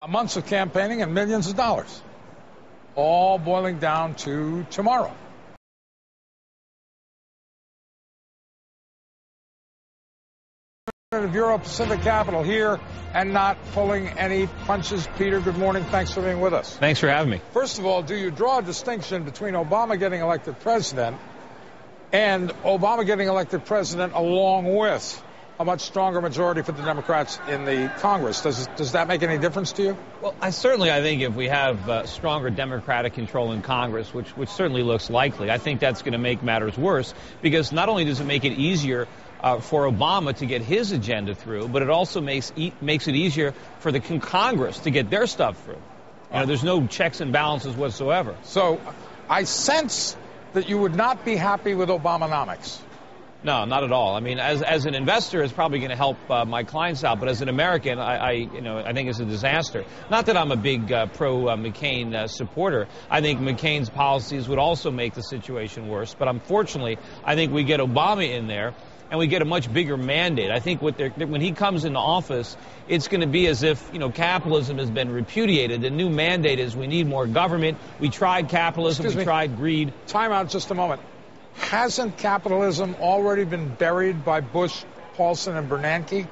Months of campaigning and millions of dollars, all boiling down to tomorrow. Of Euro Pacific capital here and not pulling any punches. Peter, good morning. Thanks for being with us. Thanks for having me. First of all, do you draw a distinction between Obama getting elected president and Obama getting elected president along with a much stronger majority for the Democrats in the Congress? Does that make any difference to you? Well, I think if we have stronger Democratic control in Congress, which certainly looks likely, I think that's going to make matters worse, because not only does it make it easier for Obama to get his agenda through, but it also makes it easier for the Congress to get their stuff through. You know, there's no checks and balances whatsoever. So I sense that you would not be happy with Obamonomics. No, not at all. I mean, as an investor, it's probably going to help my clients out. But as an American, I think it's a disaster. Not that I'm a big pro-McCain supporter. I think McCain's policies would also make the situation worse. But unfortunately, I think we get Obama in there, and we get a much bigger mandate. I think when he comes into office, it's going to be as if, capitalism has been repudiated. The new mandate is we need more government. We tried capitalism. We tried greed. Time out just a moment. Hasn't capitalism already been buried by Bush, Paulson, and Bernanke?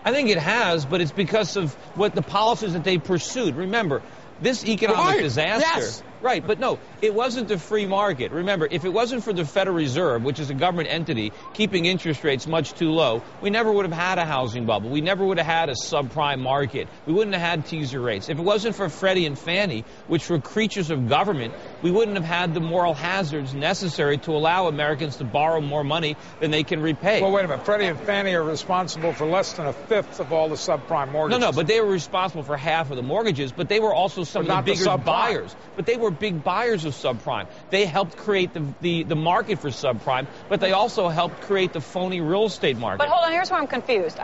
I think it has, but it's because of what the policies that they pursued. Remember, this economic disaster. Yes. Right, but no, it wasn't the free market. Remember, if it wasn't for the Federal Reserve, which is a government entity, keeping interest rates much too low, we never would have had a housing bubble. We never would have had a subprime market. We wouldn't have had teaser rates. If it wasn't for Freddie and Fannie, which were creatures of government, we wouldn't have had the moral hazards necessary to allow Americans to borrow more money than they can repay. Well, wait a minute. Freddie and Fannie are responsible for less than a fifth of all the subprime mortgages. No, but they were responsible for half of the mortgages, but they were also some of the bigger buyers. But they were big buyers of subprime. They helped create the market for subprime, but they also helped create the phony real estate market. But hold on, here's where I'm confused.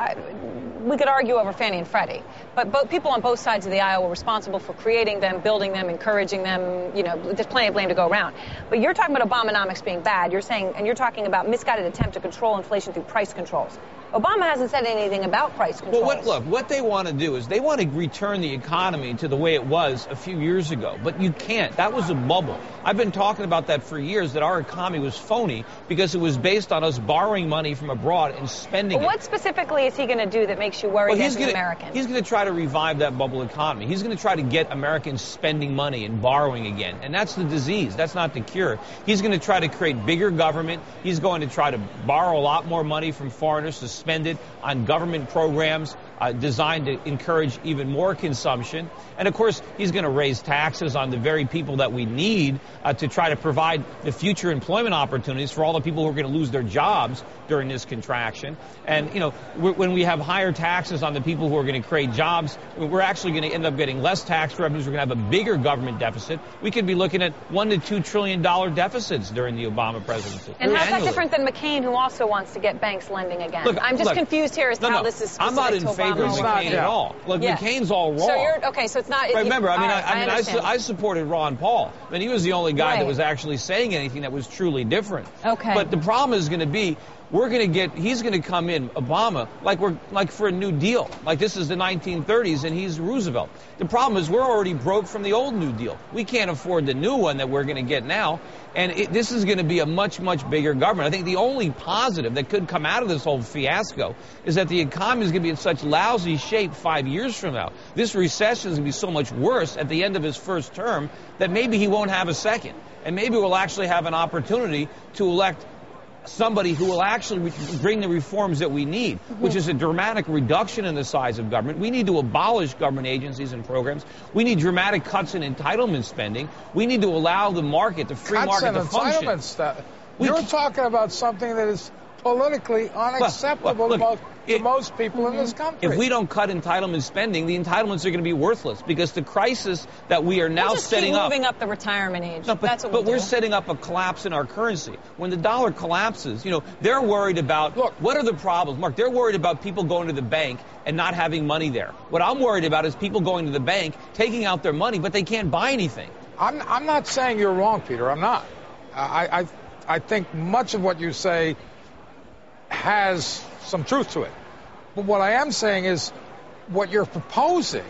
We could argue over Fannie and Freddie, but people on both sides of the aisle were responsible for creating them, building them, encouraging them. There's plenty of blame to go around. But you're talking about Obamonomics being bad. You're talking about misguided attempt to control inflation through price controls. Obama hasn't said anything about price controls. Well, what they want to do is they want to return the economy to the way it was a few years ago. But you can't. That was a bubble. I've been talking about that for years, that our economy was phony because it was based on us borrowing money from abroad and spending it. What specifically is he going to do that makes you worried as an American? He's going to try to revive that bubble economy. He's going to try to get Americans spending money and borrowing again. And that's the disease. That's not the cure. He's going to try to create bigger government. He's going to try to borrow a lot more money from foreigners to spend it on government programs designed to encourage even more consumption. And, of course, he's going to raise taxes on the very people that we need to try to provide the future employment opportunities for all the people who are going to lose their jobs during this contraction. And, when we have higher taxes on the people who are going to create jobs, we're actually going to end up getting less tax revenues. We're going to have a bigger government deficit. We could be looking at $1 to $2 trillion deficits during the Obama presidency. And how's that different than McCain, who also wants to get banks lending again? I'm just confused here as to how this is specific I'm not in to favor of McCain at all. Look, McCain's all wrong. So it's not. Remember, I supported Ron Paul. I mean, he was the only guy that was actually saying anything that was truly different. Okay. But the problem is going to be, he's going to come in, Obama, like for a New Deal. Like this is the 1930s and he's Roosevelt. The problem is we're already broke from the old New Deal. We can't afford the new one that we're going to get now. And this is going to be a much, much bigger government. I think the only positive that could come out of this whole fiasco is that the economy is going to be in such lousy shape 5 years from now. This recession is going to be so much worse at the end of his first term that maybe he won't have a second. And maybe we'll actually have an opportunity to elect somebody who will actually bring the reforms that we need, which is a dramatic reduction in the size of government. We need to abolish government agencies and programs. We need dramatic cuts in entitlement spending. We need to allow the market, the free market, to function. You're talking about something that is politically unacceptable to most people in this country. If we don't cut entitlement spending, the entitlements are going to be worthless because the crisis that we are now setting up. Moving up the retirement age. No, but we're setting up a collapse in our currency. When the dollar collapses, they're worried about, what are the problems? Mark, they're worried about people going to the bank and not having money there. What I'm worried about is people going to the bank, taking out their money, but they can't buy anything. I'm not saying you're wrong, Peter. I'm not. I think much of what you say has some truth to it. But what I am saying is what you're proposing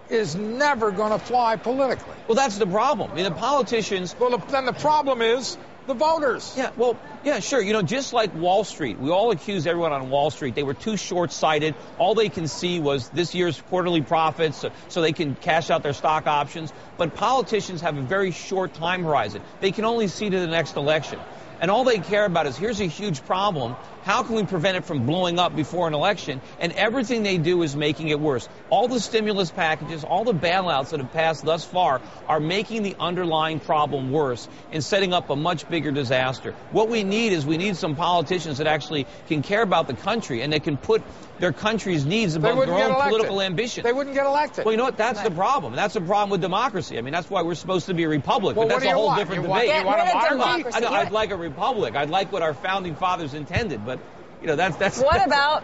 is never going to fly politically. Well, that's the problem. I mean, the politicians... Well, then the problem is the voters. Yeah, well, yeah, sure. You know, just like Wall Street, we all accuse everyone on Wall Street. They were too short-sighted. All they can see was this year's quarterly profits, so they can cash out their stock options. But politicians have a very short time horizon. They can only see to the next election. And all they care about is, here's a huge problem. How can we prevent it from blowing up before an election? And everything they do is making it worse. All the stimulus packages, all the bailouts that have passed thus far are making the underlying problem worse and setting up a much bigger disaster. What we need is some politicians that actually can care about the country and that can put their country's needs above their own political ambition. They wouldn't get elected. Well, you know what? That's the problem. That's the problem with democracy. I mean, that's why we're supposed to be a republic. Well, but that's a whole different debate. You want a monarchy? I'd like a republic. I'd like what our founding fathers intended, but you know, that's. What about,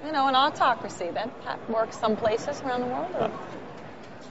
you know, an autocracy? That works some places around the world.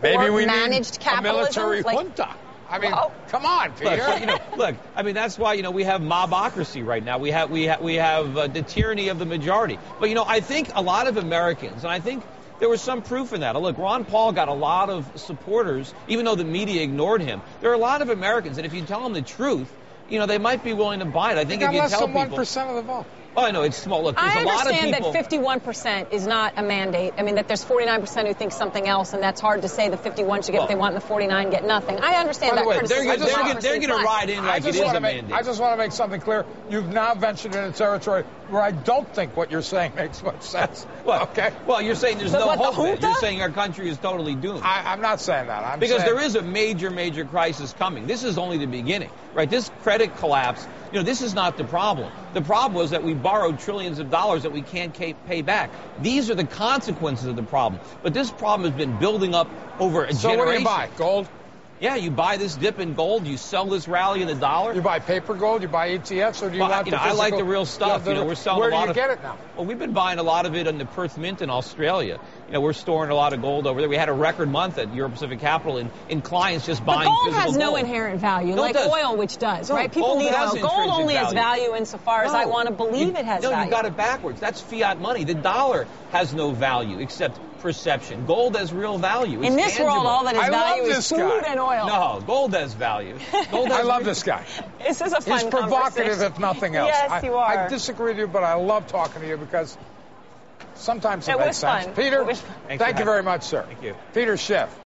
Maybe we managed need a military junta. I mean, come on, Peter. Look, I mean, that's why, you know, we have mobocracy right now. We have the tyranny of the majority. But, you know, I think a lot of Americans, and I think there was some proof in that. Look, Ron Paul got a lot of supporters, even though the media ignored him. There are a lot of Americans, and if you tell them the truth, you know, they might be willing to buy it. I think if you tell people... less than 1% of the vote. Oh, I know, it's small. Look, there's a lot of people... I understand that 51% is not a mandate. I mean, that there's 49% who think something else, and that's hard to say the 51 should get what they want and the 49 get nothing. I understand that criticism. They're going to ride in like it is a mandate. I just want to make something clear. You've now ventured into territory where I don't think what you're saying makes much sense. What? Okay. Well, you're saying there's no hope. You're saying our country is totally doomed. I'm not saying that. Because there is a major crisis coming. This is only the beginning, right? This credit collapse, you know, this is not the problem. The problem was that we borrowed trillions of dollars that we can't pay back. These are the consequences of the problem. But this problem has been building up over a generation. So what do you buy? Gold? Yeah, you buy this dip in gold, you sell this rally in the dollar. You buy paper gold, you buy ETFs, or do you want the physical? I like the real stuff. You know, we're selling where a lot do you get it now? Well, we've been buying a lot of it in the Perth Mint in Australia. You know, we're storing a lot of gold over there. We had a record month at Euro Pacific Capital in clients just buying physical gold. But gold has no inherent value, like oil, which does, right? People need oil. Gold only has value insofar as I want to believe it has value. No, you got it backwards. That's fiat money. The dollar has no value except perception. Gold has real value. It's in this tangible. world, all that has value is food and oil. No, gold has value. I love this guy. This is a fun He's provocative, if nothing else. Yes, you are. I disagree with you, but I love talking to you because sometimes it makes sense. Fun. Peter, thank you very much, sir. Thank you. Peter Schiff.